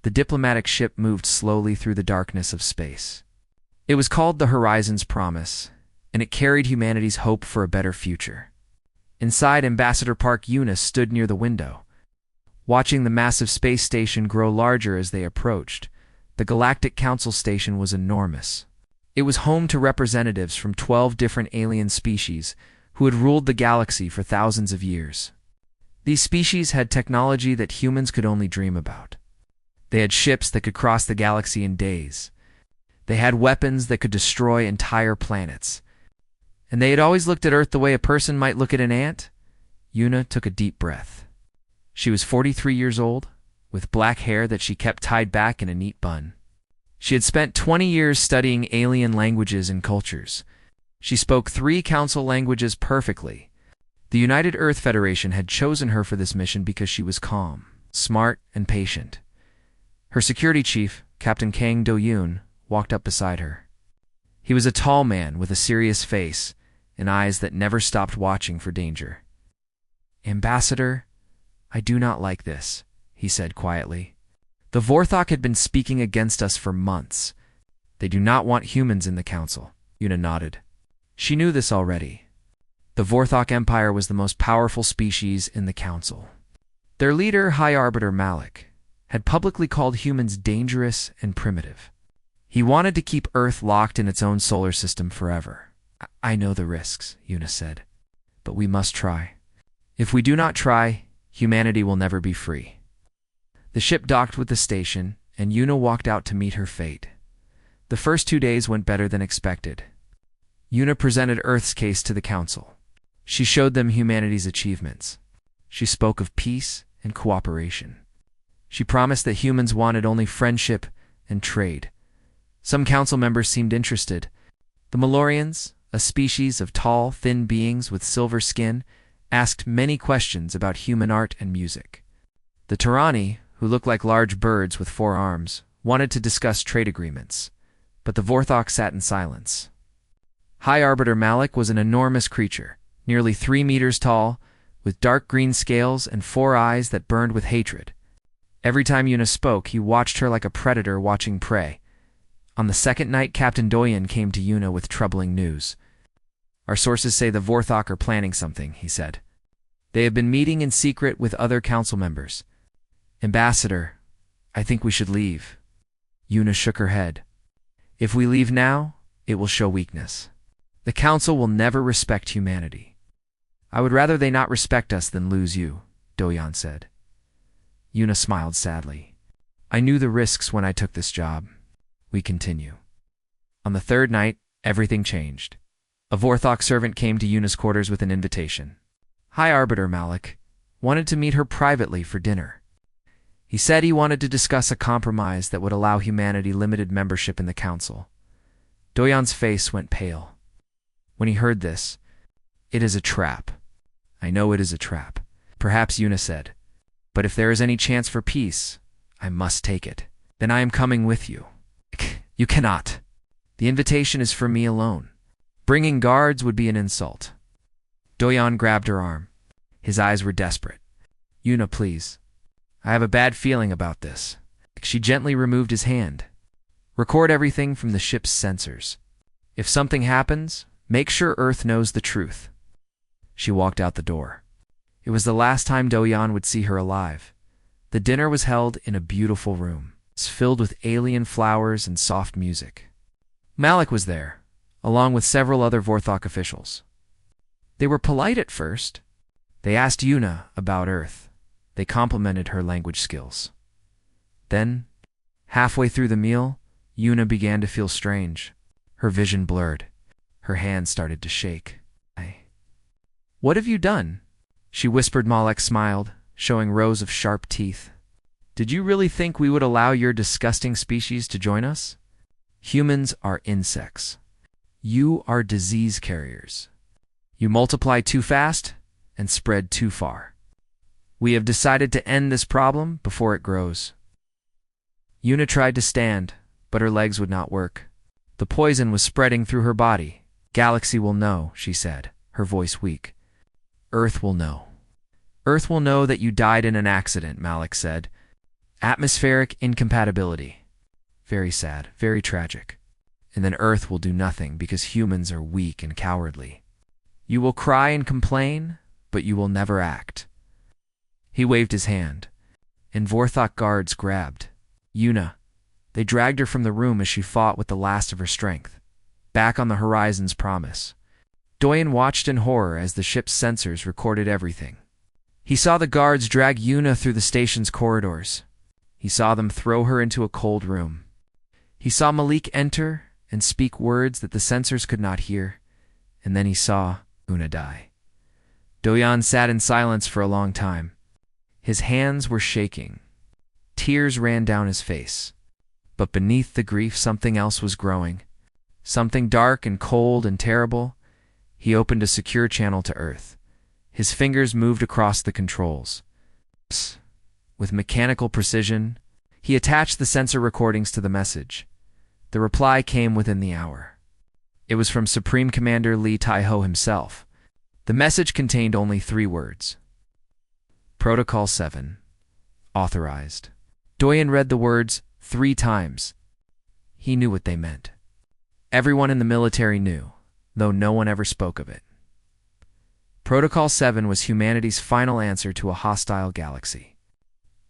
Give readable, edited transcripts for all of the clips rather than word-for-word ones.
The diplomatic ship moved slowly through the darkness of space. It was called the Horizon's Promise, and it carried humanity's hope for a better future. Inside, Ambassador Park Eunice stood near the window, watching the massive space station grow larger as they approached. The Galactic Council station was enormous. It was home to representatives from 12 different alien species who had ruled the galaxy for thousands of years. These species had technology that humans could only dream about. They had ships that could cross the galaxy in days. They had weapons that could destroy entire planets. And they had always looked at Earth the way a person might look at an ant. Yuna took a deep breath. She was 43 years old, with black hair that she kept tied back in a neat bun. She had spent 20 years studying alien languages and cultures. She spoke 3 council languages perfectly. The United Earth Federation had chosen her for this mission because she was calm, smart, and patient. Her security chief, Captain Kang Do-yoon, walked up beside her. He was a tall man with a serious face and eyes that never stopped watching for danger. "Ambassador, I do not like this," he said quietly. "The Vorthok had been speaking against us for months. They do not want humans in the council." Yuna nodded. She knew this already. The Vorthok Empire was the most powerful species in the council. Their leader, High Arbiter Malik, had publicly called humans dangerous and primitive. He wanted to keep Earth locked in its own solar system forever. "I know the risks," Yuna said, "but we must try. If we do not try, humanity will never be free." The ship docked with the station, and Yuna walked out to meet her fate. The first 2 days went better than expected. Yuna presented Earth's case to the council. She showed them humanity's achievements. She spoke of peace and cooperation. She promised that humans wanted only friendship and trade. Some council members seemed interested. The Malorians, a species of tall, thin beings with silver skin, asked many questions about human art and music. The Turani, who looked like large birds with 4 arms, wanted to discuss trade agreements, but the Vorthok sat in silence. High Arbiter Malik was an enormous creature, nearly 3 meters tall, with dark green scales and 4 eyes that burned with hatred. Every time Yuna spoke, he watched her like a predator watching prey. On the second night, Captain Do-yoon came to Yuna with troubling news. "Our sources say the Vorthok are planning something," he said. "They have been meeting in secret with other council members. Ambassador, I think we should leave." Yuna shook her head. "If we leave now, it will show weakness. The council will never respect humanity." "I would rather they not respect us than lose you," Do-yoon said. Yuna smiled sadly. "I knew the risks when I took this job." We continue. On the 3rd night, everything changed. A Vorthok servant came to Yuna's quarters with an invitation. High Arbiter Malik wanted to meet her privately for dinner. He said he wanted to discuss a compromise that would allow humanity limited membership in the council. Do-yoon's face went pale. When he heard this, "It is a trap. I know it is a trap," perhaps Yuna said. "But if there is any chance for peace, I must take it. Then I am coming with you." "You cannot. The invitation is for me alone. Bringing guards would be an insult." Do-yoon grabbed her arm. His eyes were desperate. "Yuna, please. I have a bad feeling about this." She gently removed his hand. "Record everything from the ship's sensors. If something happens, make sure Earth knows the truth." She walked out the door. It was the last time Do-yoon would see her alive. The dinner was held in a beautiful room, filled with alien flowers and soft music. Malik was there, along with several other Vorthok officials. They were polite at first. They asked Yuna about Earth. They complimented her language skills. Then, halfway through the meal, Yuna began to feel strange. Her vision blurred. Her hands started to shake. "What have you done?" she whispered. Malik smiled, showing rows of sharp teeth. "Did you really think we would allow your disgusting species to join us? Humans are insects. You are disease carriers. You multiply too fast and spread too far. We have decided to end this problem before it grows." Yuna tried to stand, but her legs would not work. The poison was spreading through her body. "Galaxy will know," she said, her voice weak. "Earth will know. Earth will know that you died in an accident," Malik said. Atmospheric incompatibility. Very sad, very tragic. And then Earth will do nothing because humans are weak and cowardly. You will cry and complain, but you will never act. He waved his hand, and Vorthok guards grabbed Yuna. They dragged her from the room as she fought with the last of her strength, back on the Horizon's promise. Doyen watched in horror as the ship's sensors recorded everything. He saw the guards drag Yuna through the station's corridors. He saw them throw her into a cold room. He saw Malik enter and speak words that the sensors could not hear, and then he saw Una die. Doyen sat in silence for a long time. His hands were shaking. Tears ran down his face. But beneath the grief, something else was growing. Something dark and cold and terrible. He opened a secure channel to Earth. His fingers moved across the controls. With mechanical precision, he attached the sensor recordings to the message. The reply came within the hour. It was from Supreme Commander Lee Taiho himself. The message contained only 3 words. Protocol 7. Authorized. Doyen read the words 3 times. He knew what they meant. Everyone in the military knew, though no one ever spoke of it. Protocol 7 was humanity's final answer to a hostile galaxy.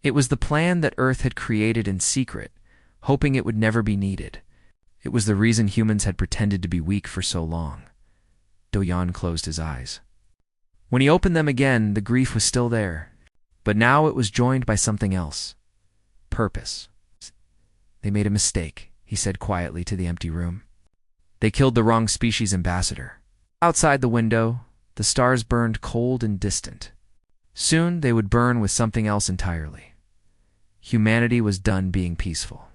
It was the plan that Earth had created in secret, hoping it would never be needed. It was the reason humans had pretended to be weak for so long. Doyen closed his eyes. When he opened them again, the grief was still there, but now it was joined by something else. Purpose. They made a mistake, he said quietly to the empty room. They killed the wrong species ambassador. Outside the window, the stars burned cold and distant. Soon they would burn with something else entirely. Humanity was done being peaceful.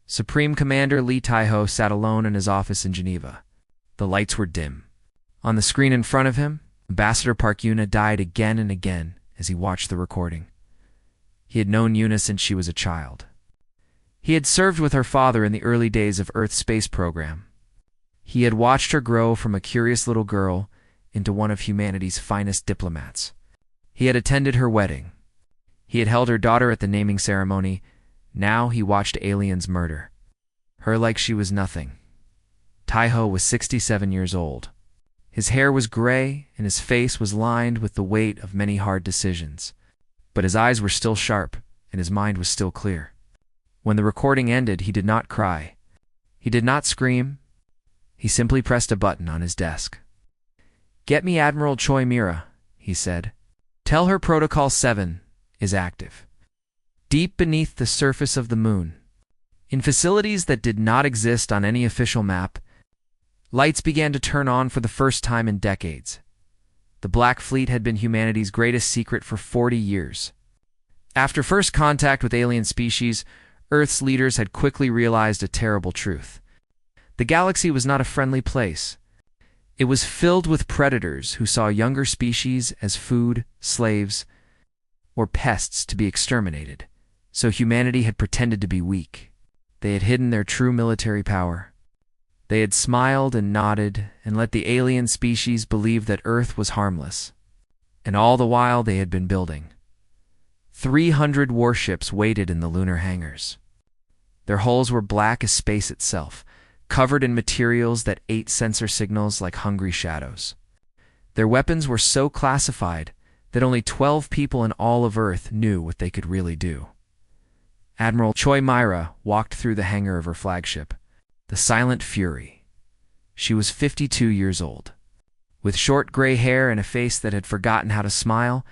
Supreme Commander Lee Taiho sat alone in his office in Geneva. The lights were dim. On the screen in front of him, Ambassador Park Yuna died again and again as he watched the recording. He had known Yuna since she was a child. He had served with her father in the early days of Earth's space program. He had watched her grow from a curious little girl into one of humanity's finest diplomats. He had attended her wedding. He had held her daughter at the naming ceremony. Now he watched aliens murder her like she was nothing. Taiho was 67 years old. His hair was gray and his face was lined with the weight of many hard decisions. But his eyes were still sharp and his mind was still clear. When the recording ended, he did not cry. He did not scream. He simply pressed a button on his desk. "Get me Admiral Choi Mira," he said. "Tell her Protocol 7 is active. Deep beneath the surface of the moon, in facilities that did not exist on any official map, lights began to turn on for the first time in decades. The Black Fleet had been humanity's greatest secret for 40 years. After first contact with alien species, Earth's leaders had quickly realized a terrible truth. The galaxy was not a friendly place. It was filled with predators who saw younger species as food, slaves, or pests to be exterminated. So humanity had pretended to be weak. They had hidden their true military power. They had smiled and nodded and let the alien species believe that Earth was harmless. And all the while they had been building. 300 warships waited in the lunar hangars. Their hulls were black as space itself, covered in materials that ate sensor signals like hungry shadows. Their weapons were so classified that only 12 people in all of Earth knew what they could really do. Admiral Choi Mira walked through the hangar of her flagship, the Silent Fury. She was 52 years old. With short gray hair and a face that had forgotten how to smile,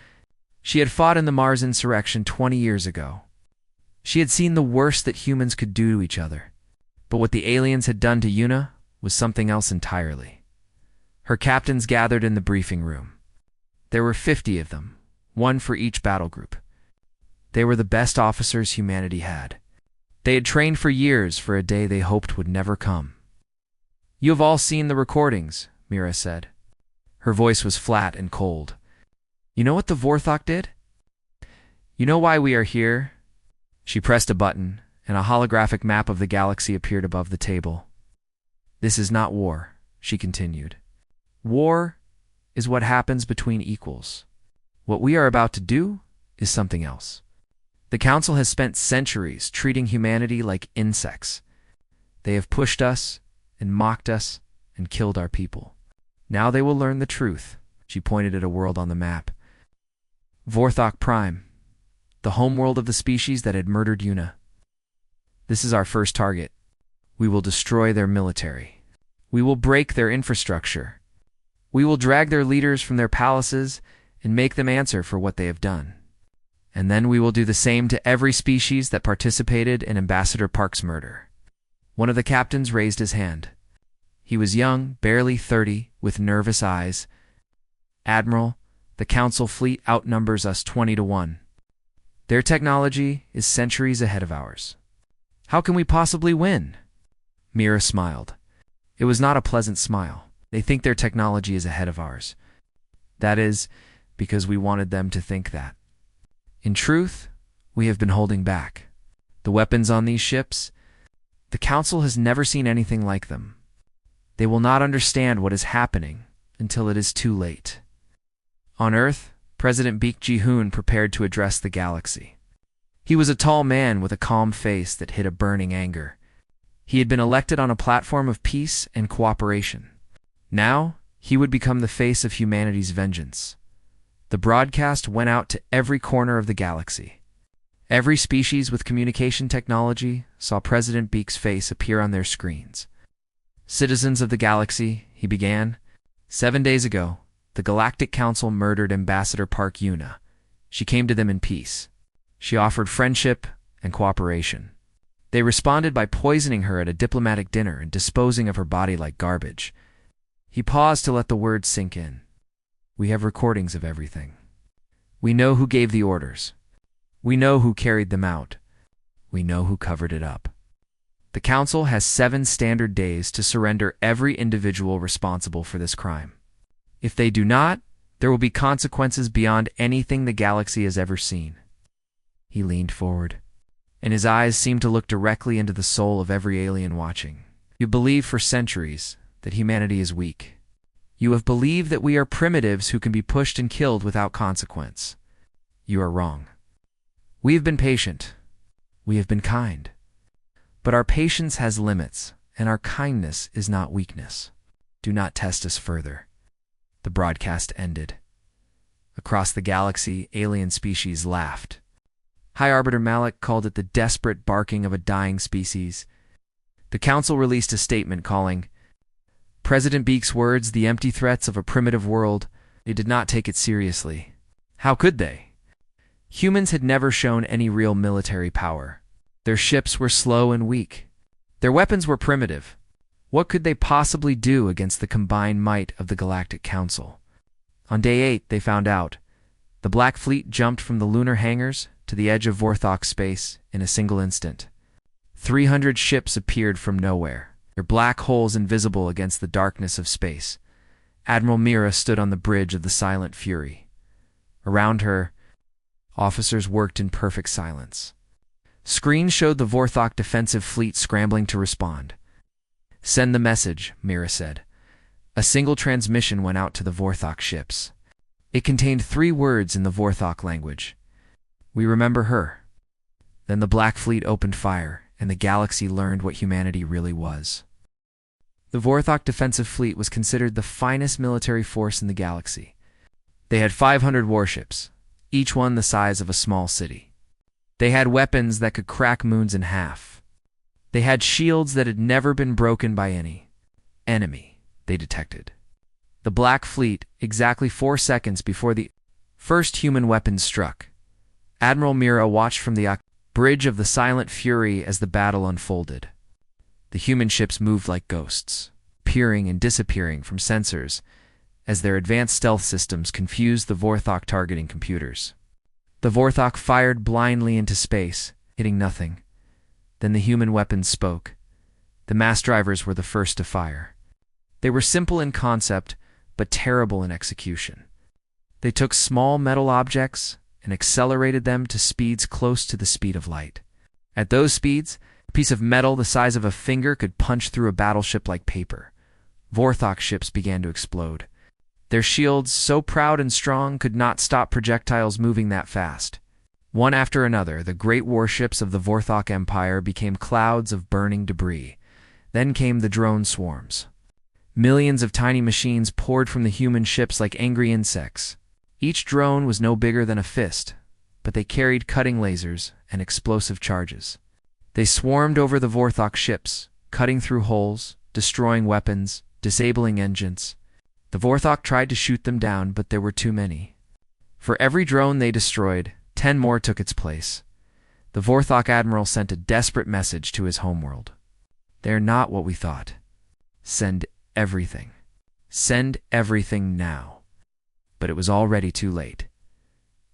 she had fought in the Mars insurrection 20 years ago. She had seen the worst that humans could do to each other. But what the aliens had done to Yuna was something else entirely. Her captains gathered in the briefing room. There were 50 of them, one for each battle group. They were the best officers humanity had. They had trained for years for a day they hoped would never come. "You have all seen the recordings," Mira said. Her voice was flat and cold. "You know what the Vorthok did? You know why we are here?" She pressed a button, and a holographic map of the galaxy appeared above the table. "This is not war," she continued. "War is what happens between equals. What we are about to do is something else. The Council has spent centuries treating humanity like insects. They have pushed us and mocked us and killed our people. Now they will learn the truth. She pointed at a world on the map. Vorthok Prime, the homeworld of the species that had murdered Una. This is our first target. We will destroy their military. We will break their infrastructure. We will drag their leaders from their palaces and make them answer for what they have done. And then we will do the same to every species that participated in Ambassador Park's murder. One of the captains raised his hand. He was young, barely 30, with nervous eyes. Admiral, the Council fleet outnumbers us 20-1. Their technology is centuries ahead of ours. How can we possibly win? Mira smiled. It was not a pleasant smile. They think their technology is ahead of ours. That is, because we wanted them to think that. In truth, we have been holding back. The weapons on these ships, the Council has never seen anything like them. They will not understand what is happening until it is too late. On Earth, President Baek Ji-hoon prepared to address the galaxy. He was a tall man with a calm face that hid a burning anger. He had been elected on a platform of peace and cooperation. Now, he would become the face of humanity's vengeance. The broadcast went out to every corner of the galaxy. Every species with communication technology saw President Baek's face appear on their screens. Citizens of the galaxy, he began, 7 days ago, the Galactic Council murdered Ambassador Park Yuna. She came to them in peace. She offered friendship and cooperation. They responded by poisoning her at a diplomatic dinner and disposing of her body like garbage. He paused to let the words sink in. We have recordings of everything. We know who gave the orders. We know who carried them out. We know who covered it up. The Council has 7 standard days to surrender every individual responsible for this crime. If they do not, there will be consequences beyond anything the galaxy has ever seen. He leaned forward, and his eyes seemed to look directly into the soul of every alien watching. You believe for centuries that humanity is weak. You have believed that we are primitives who can be pushed and killed without consequence. You are wrong. We have been patient. We have been kind. But our patience has limits, and our kindness is not weakness. Do not test us further. The broadcast ended. Across the galaxy, alien species laughed. High Arbiter Malik called it the desperate barking of a dying species. The Council released a statement calling President Baek's words the empty threats of a primitive world. They did not take it seriously. How could they? Humans had never shown any real military power. Their ships were slow and weak. Their weapons were primitive. What could they possibly do against the combined might of the Galactic Council? On day 8, they found out. The Black Fleet jumped from the lunar hangars to the edge of Vorthok space in a single instant. 300 ships appeared from nowhere, their black holes invisible against the darkness of space. Admiral Mira stood on the bridge of the Silent Fury. Around her, officers worked in perfect silence. Screens showed the Vorthok defensive fleet scrambling to respond. Send the message, Mira said. A single transmission went out to the Vorthok ships. It contained 3 words in the Vorthok language. We remember her. Then the Black Fleet opened fire, and the galaxy learned what humanity really was. The Vorthok defensive fleet was considered the finest military force in the galaxy. They had 500 warships, each one the size of a small city. They had weapons that could crack moons in half. They had shields that had never been broken by any enemy they detected. The Black Fleet, exactly 4 seconds before the first human weapons struck. Admiral Mira watched from the bridge of the Silent Fury as the battle unfolded. The human ships moved like ghosts, appearing and disappearing from sensors as their advanced stealth systems confused the Vorthok targeting computers. The Vorthok fired blindly into space, hitting nothing. Then the human weapons spoke. The mass drivers were the first to fire. They were simple in concept, but terrible in execution. They took small metal objects and accelerated them to speeds close to the speed of light. At those speeds, a piece of metal the size of a finger could punch through a battleship like paper. Vorthok ships began to explode. Their shields, so proud and strong, could not stop projectiles moving that fast. One after another, the great warships of the Vorthok Empire became clouds of burning debris. Then came the drone swarms. Millions of tiny machines poured from the human ships like angry insects. Each drone was no bigger than a fist, but they carried cutting lasers and explosive charges. They swarmed over the Vorthok ships, cutting through holes, destroying weapons, disabling engines. The Vorthok tried to shoot them down, but there were too many. For every drone they destroyed, 10 more took its place. The Vorthok admiral sent a desperate message to his homeworld. "They're not what we thought. Send everything. Send everything now." But it was already too late.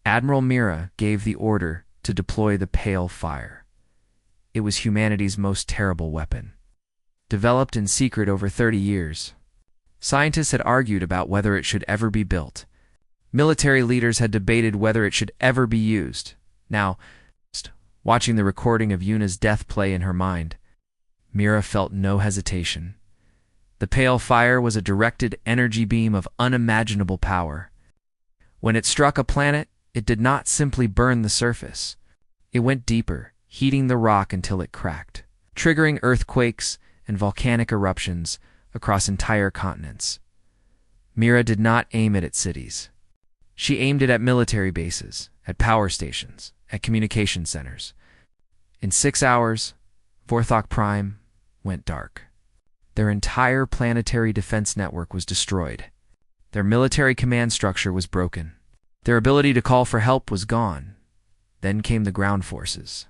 Admiral Mira gave the order to deploy the Pale Fire. It was humanity's most terrible weapon. Developed in secret over 30 years, scientists had argued about whether it should ever be built. Military leaders had debated whether it should ever be used. Now, watching the recording of Yuna's death play in her mind, Mira felt no hesitation. The Pale Fire was a directed energy beam of unimaginable power. When it struck a planet, it did not simply burn the surface. It went deeper, heating the rock until it cracked, triggering earthquakes and volcanic eruptions across entire continents. Mira did not aim it at cities. She aimed it at military bases, at power stations, at communication centers. In 6 hours, Vorthok Prime went dark. Their entire planetary defense network was destroyed. Their military command structure was broken. Their ability to call for help was gone. Then came the ground forces.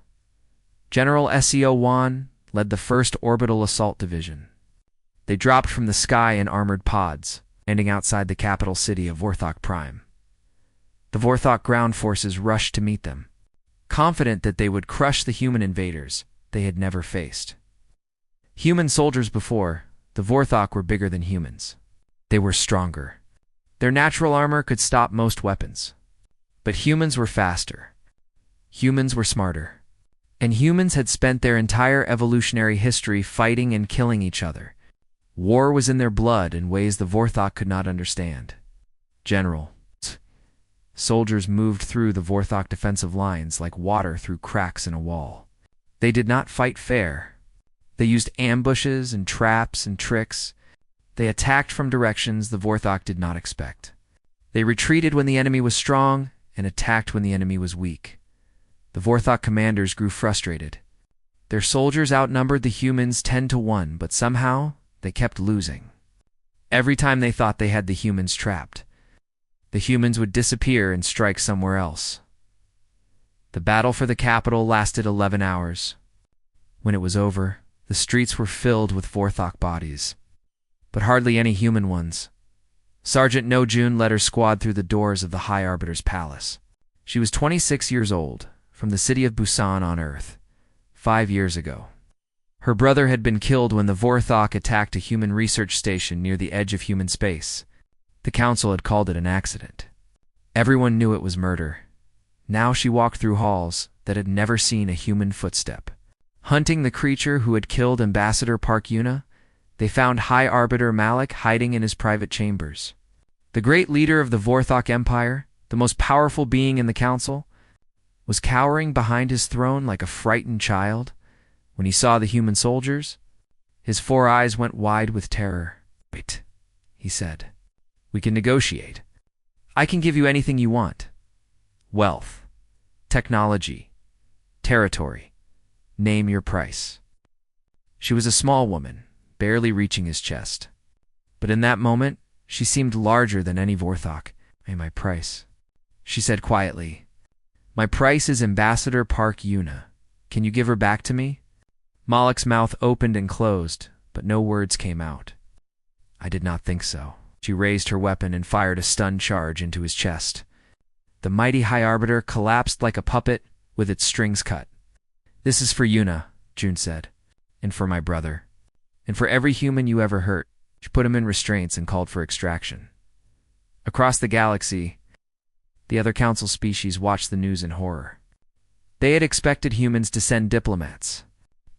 General Seo Wan led the 1st Orbital Assault Division. They dropped from the sky in armored pods, landing outside the capital city of Vorthok Prime. The Vorthok ground forces rushed to meet them, confident that they would crush the human invaders they had never faced. Human soldiers before, the Vorthok were bigger than humans. They were stronger. Their natural armor could stop most weapons. But humans were faster. Humans were smarter. And humans had spent their entire evolutionary history fighting and killing each other. War was in their blood in ways the Vorthok could not understand. General. Soldiers moved through the Vorthok defensive lines like water through cracks in a wall. They did not fight fair. They used ambushes and traps and tricks. They attacked from directions the Vorthok did not expect. They retreated when the enemy was strong and attacked when the enemy was weak. The Vorthok commanders grew frustrated. Their soldiers outnumbered the humans 10-1, but somehow they kept losing. Every time they thought they had the humans trapped, the humans would disappear and strike somewhere else. The battle for the capital lasted 11 hours. When it was over, the streets were filled with Vorthok bodies, but hardly any human ones. Sergeant No-Jun led her squad through the doors of the High Arbiter's palace. She was 26 years old, from the city of Busan on Earth, 5 years ago. Her brother had been killed when the Vorthok attacked a human research station near the edge of human space. The council had called it an accident. Everyone knew it was murder. Now she walked through halls that had never seen a human footstep. Hunting the creature who had killed Ambassador Park Yuna, they found High Arbiter Malik hiding in his private chambers. The great leader of the Vorthok Empire, the most powerful being in the council, was cowering behind his throne like a frightened child. When he saw the human soldiers, his 4 eyes went wide with terror. "Wait," he said. "We can negotiate. I can give you anything you want. Wealth, technology, territory. Name your price." She was a small woman, barely reaching his chest. But in that moment, she seemed larger than any Vorthok. "My price," she said quietly. "My price is Ambassador Park Yuna. Can you give her back to me?" Malik's mouth opened and closed, but no words came out. "I did not think so." She raised her weapon and fired a stun charge into his chest. The mighty High Arbiter collapsed like a puppet with its strings cut. "This is for Yuna," June said, "and for my brother, and for every human you ever hurt." She put him in restraints and called for extraction. Across the galaxy, the other council species watched the news in horror. They had expected humans to send diplomats,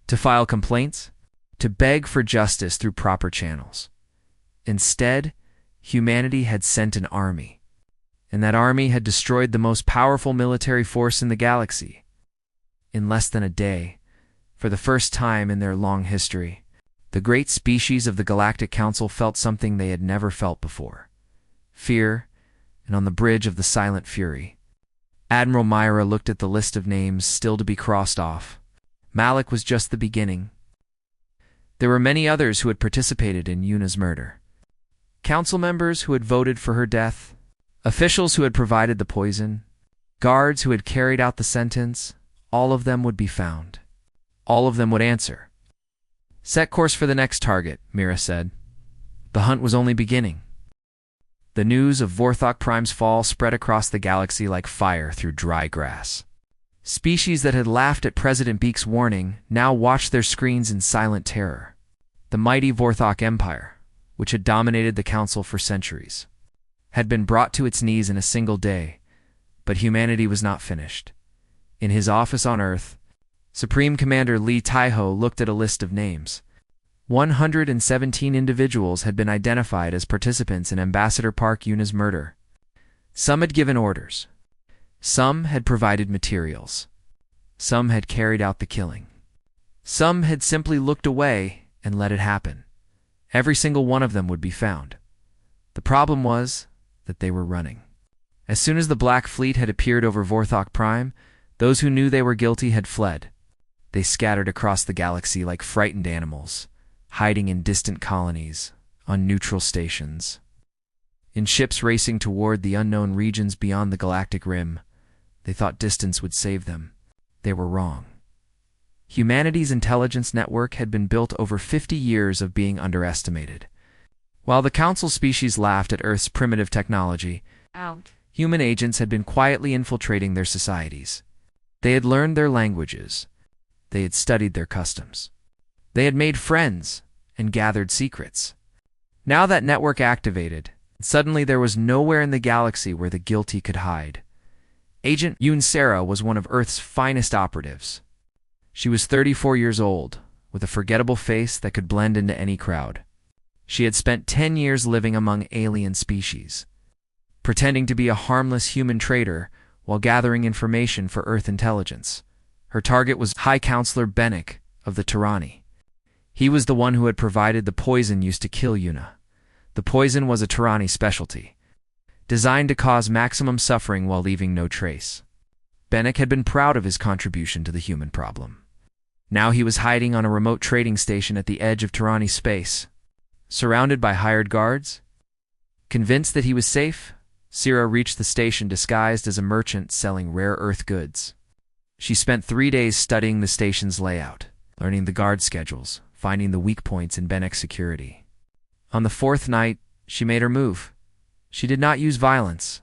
to file complaints, to beg for justice through proper channels. Instead, humanity had sent an army. and that army had destroyed the most powerful military force in the galaxy. In less than a day, for the first time in their long history, the great species of the Galactic Council felt something they had never felt before: fear, and on the bridge of the silent fury. Admiral Myra looked at the list of names still to be crossed off. Malik was just the beginning. There were many others who had participated in Yuna's murder. Council members who had voted for her death, officials who had provided the poison, guards who had carried out the sentence. All of them would be found. All of them would answer. "Set course for the next target," Mira said. The hunt was only beginning. The news of Vorthok Prime's fall spread across the galaxy like fire through dry grass. Species that had laughed at President Beak's warning now watched their screens in silent terror. The mighty Vorthok Empire, which had dominated the Council for centuries, had been brought to its knees in a single day, but humanity was not finished. In his office on Earth, Supreme Commander Lee Taiho looked at a list of names. 117 individuals had been identified as participants in Ambassador Park Yuna's murder. Some had given orders. Some had provided materials. Some had carried out the killing. Some had simply looked away and let it happen. Every single one of them would be found. The problem was that they were running. As soon as the Black Fleet had appeared over Vorthok Prime, those who knew they were guilty had fled. They scattered across the galaxy like frightened animals, hiding in distant colonies, on neutral stations, in ships racing toward the unknown regions beyond the galactic rim. They thought distance would save them. They were wrong. Humanity's intelligence network had been built over 50 years of being underestimated. While the Council species laughed at Earth's primitive technology, human agents had been quietly infiltrating their societies. They had learned their languages. They had studied their customs. They had made friends and gathered secrets. Now that network activated, suddenly there was nowhere in the galaxy where the guilty could hide. Agent Yoon Sarah was one of Earth's finest operatives. She was 34 years old, with a forgettable face that could blend into any crowd. She had spent 10 years living among alien species, pretending to be a harmless human trader while gathering information for Earth intelligence. Her target was High Counselor Bennick of the Tyranny. He was the one who had provided the poison used to kill Yuna. The poison was a Tyranny specialty, designed to cause maximum suffering while leaving no trace. Bennick had been proud of his contribution to the human problem. Now he was hiding on a remote trading station at the edge of Tyranny space, surrounded by hired guards. Convinced that he was safe, Syrah reached the station disguised as a merchant selling rare Earth goods. She spent 3 days studying the station's layout, learning the guard schedules, finding the weak points in Bennick's security. On the 4th night, she made her move. She did not use violence.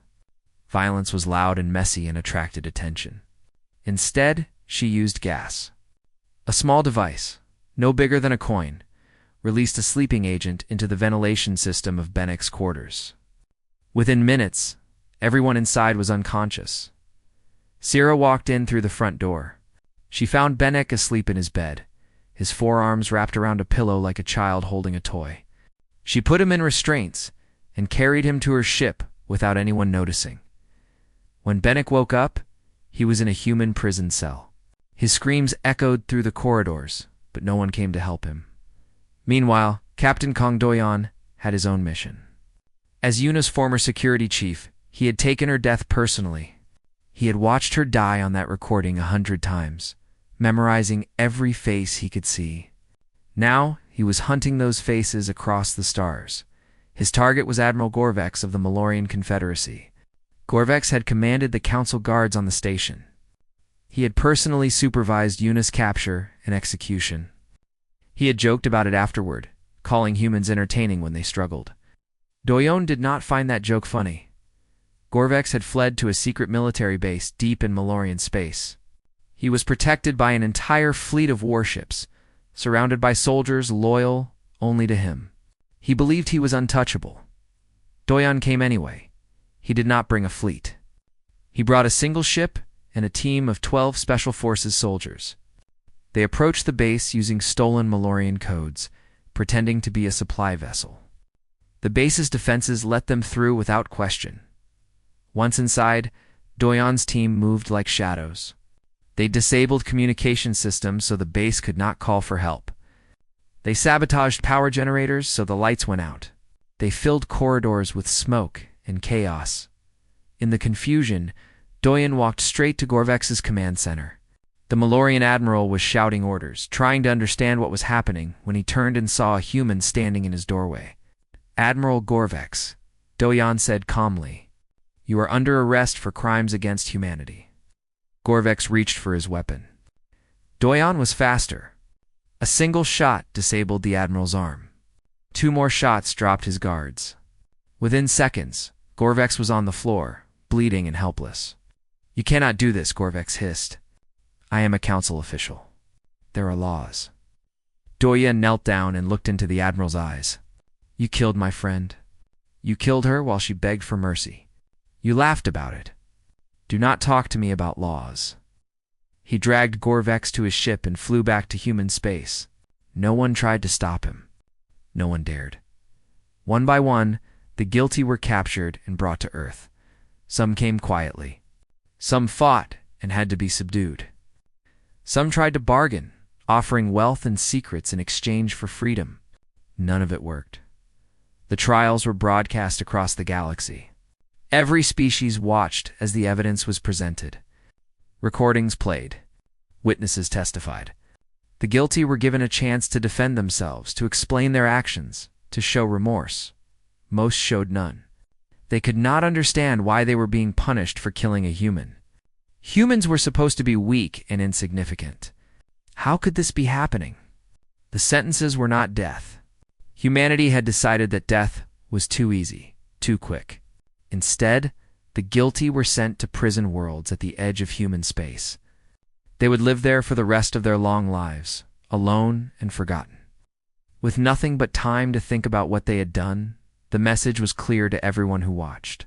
Violence was loud and messy and attracted attention. Instead, she used gas. A small device, no bigger than a coin, released a sleeping agent into the ventilation system of Bennick's quarters. Within minutes, everyone inside was unconscious. Syrah walked in through the front door. She found Bennick asleep in his bed, his forearms wrapped around a pillow like a child holding a toy. She put him in restraints and carried him to her ship without anyone noticing. When Bennick woke up, he was in a human prison cell. His screams echoed through the corridors, but no one came to help him. Meanwhile, Captain Kong Doyon had his own mission. As Yuna's former security chief, he had taken her death personally. He had watched her die on that recording 100 times, memorizing every face he could see. Now, he was hunting those faces across the stars. His target was Admiral Gorvex of the Malorian Confederacy. Gorvex had commanded the Council guards on the station. He had personally supervised Yuna's capture and execution. He had joked about it afterward, calling humans entertaining when they struggled. Doyon did not find that joke funny. Gorvex had fled to a secret military base deep in Malorian space. He was protected by an entire fleet of warships, surrounded by soldiers loyal only to him. He believed he was untouchable. Doyon came anyway. He did not bring a fleet. He brought a single ship and a team of 12 Special Forces soldiers. They approached the base using stolen Malorian codes, pretending to be a supply vessel. The base's defenses let them through without question. Once inside, Doyon's team moved like shadows. They disabled communication systems so the base could not call for help. They sabotaged power generators so the lights went out. They filled corridors with smoke and chaos. In the confusion, Doyon walked straight to Gorvex's command center. The Malorian admiral was shouting orders, trying to understand what was happening when he turned and saw a human standing in his doorway. "Admiral Gorvex," Doyon said calmly, "you are under arrest for crimes against humanity." Gorvex reached for his weapon. Doyon was faster. A single shot disabled the admiral's arm. 2 more shots dropped his guards. Within seconds, Gorvex was on the floor, bleeding and helpless. "You cannot do this," Gorvex hissed. "I am a council official. There are laws." Doyon knelt down and looked into the admiral's eyes. "You killed my friend. You killed her while she begged for mercy. You laughed about it. Do not talk to me about laws." He dragged Gorvex to his ship and flew back to human space. No one tried to stop him. No one dared. One by one, the guilty were captured and brought to Earth. Some came quietly. Some fought and had to be subdued. Some tried to bargain, offering wealth and secrets in exchange for freedom. None of it worked. The trials were broadcast across the galaxy. Every species watched as the evidence was presented. Recordings played. Witnesses testified. The guilty were given a chance to defend themselves, to explain their actions, to show remorse. Most showed none. They could not understand why they were being punished for killing a human. Humans were supposed to be weak and insignificant. How could this be happening? The sentences were not death. Humanity had decided that death was too easy, too quick. Instead, the guilty were sent to prison worlds at the edge of human space. They would live there for the rest of their long lives, alone and forgotten. With nothing but time to think about what they had done, the message was clear to everyone who watched.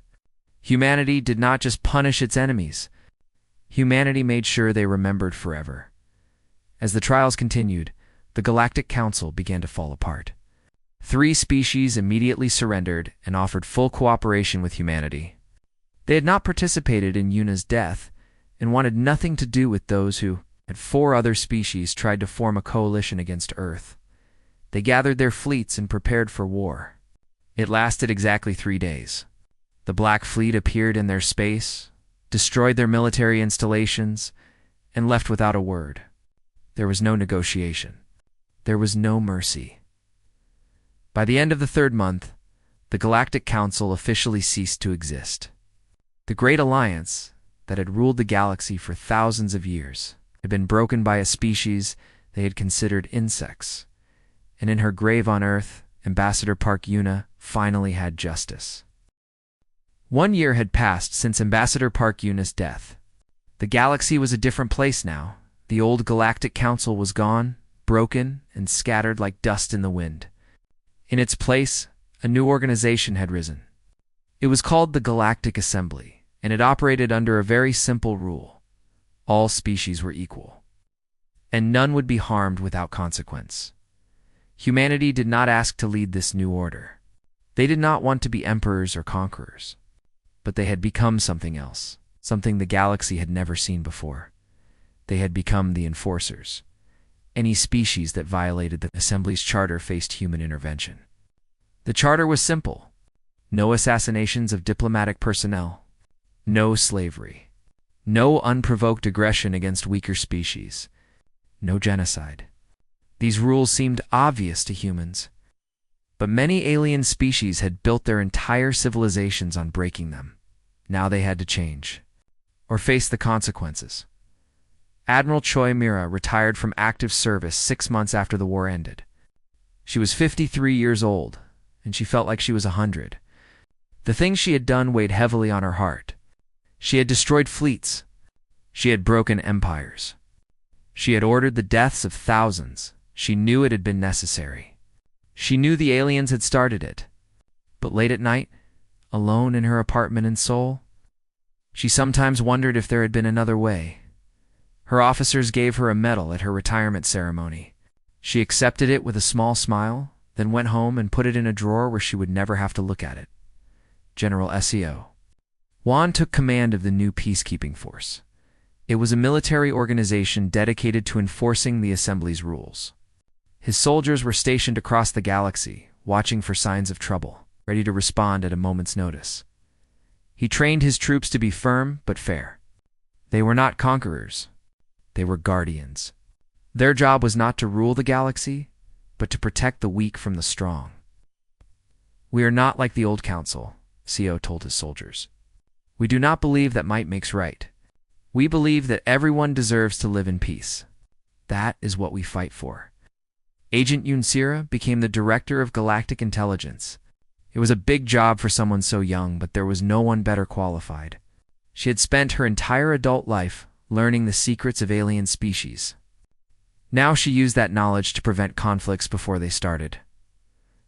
Humanity did not just punish its enemies. Humanity made sure they remembered forever. As the trials continued, the Galactic Council began to fall apart. 3 species immediately surrendered and offered full cooperation with humanity. They had not participated in Yuna's death and wanted nothing to do with those who, at 4 other species, tried to form a coalition against Earth. They gathered their fleets and prepared for war. It lasted exactly 3 days. The Black Fleet appeared in their space, destroyed their military installations, and left without a word. There was no negotiation. There was no mercy. By the end of the 3rd month, the Galactic Council officially ceased to exist. The Great Alliance, that had ruled the galaxy for thousands of years, had been broken by a species they had considered insects, and in her grave on Earth, Ambassador Park Yuna finally had justice. 1 year had passed since Ambassador Park Yuna's death. The galaxy was a different place now. The old Galactic Council was gone, broken, and scattered like dust in the wind. In its place, a new organization had risen. It was called the Galactic Assembly, and it operated under a very simple rule. All species were equal, and none would be harmed without consequence. Humanity did not ask to lead this new order. They did not want to be emperors or conquerors, but they had become something else, something the galaxy had never seen before. They had become the enforcers. Any species that violated the Assembly's charter faced human intervention. The charter was simple: no assassinations of diplomatic personnel, no slavery, no unprovoked aggression against weaker species, no genocide. These rules seemed obvious to humans, but many alien species had built their entire civilizations on breaking them. Now they had to change, or face the consequences. Admiral Choi Mira retired from active service 6 months after the war ended. She was 53 years old, and she felt like she was 100. The things she had done weighed heavily on her heart. She had destroyed fleets. She had broken empires. She had ordered the deaths of thousands. She knew it had been necessary. She knew the aliens had started it. But late at night, alone in her apartment in Seoul, she sometimes wondered if there had been another way. Her officers gave her a medal at her retirement ceremony. She accepted it with a small smile, then went home and put it in a drawer where she would never have to look at it. General SEO. Juan took command of the new peacekeeping force. It was a military organization dedicated to enforcing the Assembly's rules. His soldiers were stationed across the galaxy, watching for signs of trouble, ready to respond at a moment's notice. He trained his troops to be firm but fair. They were not conquerors. They were guardians. Their job was not to rule the galaxy, but to protect the weak from the strong. "We are not like the old council," CO told his soldiers. "We do not believe that might makes right. We believe that everyone deserves to live in peace. That is what we fight for." Agent Yunsira became the director of Galactic Intelligence. It was a big job for someone so young, but there was no one better qualified. She had spent her entire adult life learning the secrets of alien species. Now she used that knowledge to prevent conflicts before they started.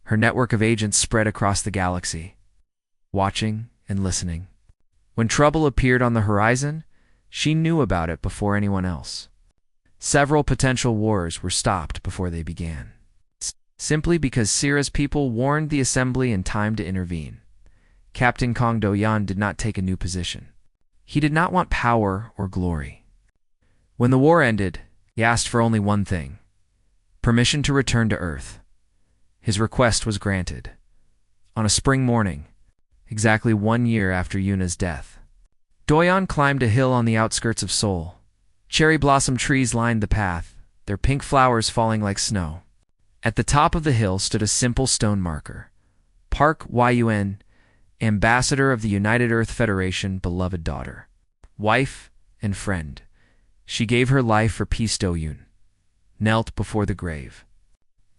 Her network of agents spread across the galaxy, watching and listening. When trouble appeared on the horizon, she knew about it before anyone else. Several potential wars were stopped before they began, simply because Sira's people warned the Assembly in time to intervene. Captain Kong Do-yan did not take a new position. He did not want power or glory. When the war ended, he asked for only one thing: permission to return to Earth. His request was granted. On a spring morning, exactly 1 year after Yuna's death, Do-yan climbed a hill on the outskirts of Seoul. Cherry blossom trees lined the path, their pink flowers falling like snow. At the top of the hill stood a simple stone marker: Park Yun, Ambassador of the United Earth Federation, beloved daughter, wife, and friend. She gave her life for peace. Do-yun knelt before the grave.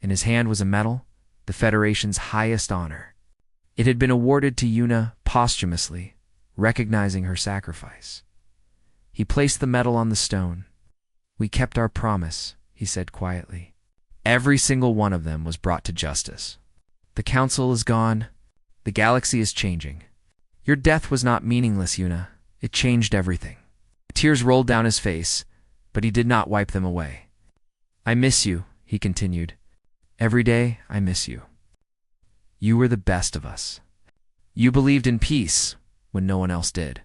In his hand was a medal, the Federation's highest honor. It had been awarded to Yuna posthumously, recognizing her sacrifice. He placed the medal on the stone. "We kept our promise," he said quietly. Every single one of them was brought to justice. "The council is gone. The galaxy is changing. Your death was not meaningless, Yuna. It changed everything." Tears rolled down his face, but he did not wipe them away. "I miss you," he continued. "Every day I miss you. You were the best of us. You believed in peace when no one else did.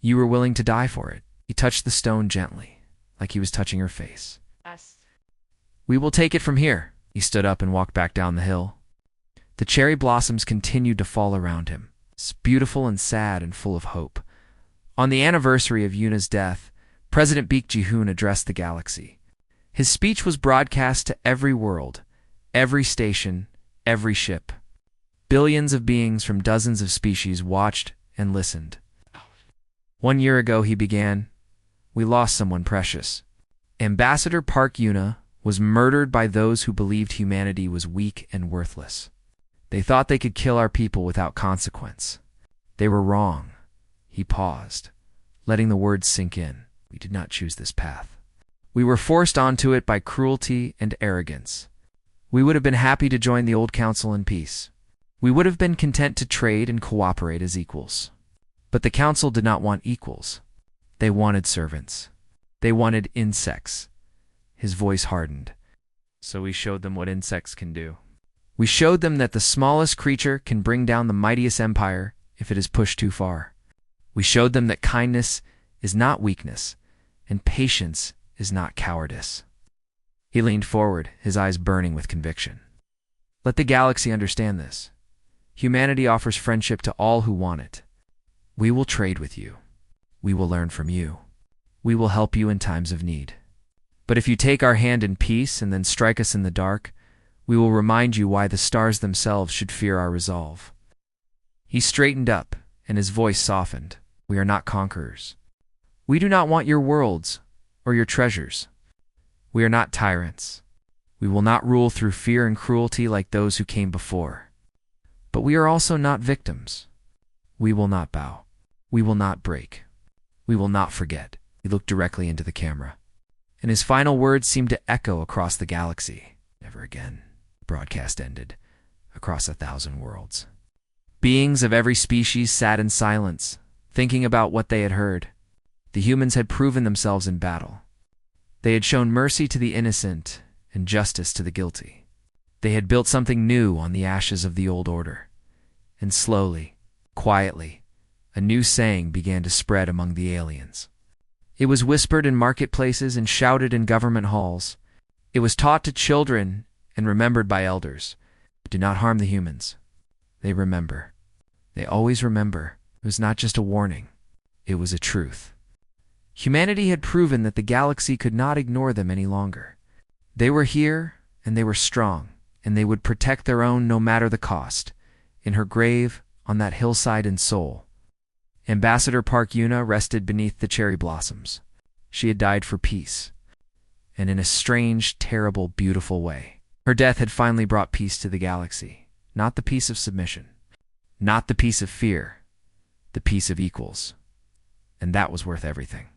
You were willing to die for it." He touched the stone gently, like he was touching her face. "We will take it from here." He stood up and walked back down the hill. The cherry blossoms continued to fall around him, beautiful and sad and full of hope. On the anniversary of Yuna's death, President Baek Ji-hoon addressed the galaxy. His speech was broadcast to every world, every station, every ship. Billions of beings from dozens of species watched and listened. 1 year ago, he began, we lost someone precious. Ambassador Park Yuna was murdered by those who believed humanity was weak and worthless. They thought they could kill our people without consequence. They were wrong. He paused, letting the words sink in. We did not choose this path. We were forced onto it by cruelty and arrogance. We would have been happy to join the old council in peace. We would have been content to trade and cooperate as equals. But the council did not want equals. They wanted servants. They wanted insects. His voice hardened. So we showed them what insects can do. We showed them that the smallest creature can bring down the mightiest empire if it is pushed too far. We showed them that kindness is not weakness, and patience is not cowardice. He leaned forward, his eyes burning with conviction. Let the galaxy understand this. Humanity offers friendship to all who want it. We will trade with you. We will learn from you. We will help you in times of need. But if you take our hand in peace and then strike us in the dark, we will remind you why the stars themselves should fear our resolve. He straightened up, and his voice softened. We are not conquerors. We do not want your worlds or your treasures. We are not tyrants. We will not rule through fear and cruelty like those who came before. But we are also not victims. We will not bow. We will not break. We will not forget. He looked directly into the camera, and his final words seemed to echo across the galaxy. Never again. Broadcast ended, across 1,000 worlds. Beings of every species sat in silence, thinking about what they had heard. The humans had proven themselves in battle. They had shown mercy to the innocent and justice to the guilty. They had built something new on the ashes of the old order. And slowly, quietly, A new saying began to spread among the aliens. It was whispered in marketplaces and shouted in government halls. It was taught to children and remembered by elders. Do not harm the humans. They remember. They always remember. It was not just a warning. It was a truth. Humanity had proven that the galaxy could not ignore them any longer. They were here, and they were strong, and they would protect their own no matter the cost. In her grave, on that hillside in Seoul, Ambassador Park Yuna rested beneath the cherry blossoms. She had died for peace, and in a strange, terrible, beautiful way. Her death had finally brought peace to the galaxy. Not the peace of submission. Not the peace of fear. The peace of equals. And that was worth everything.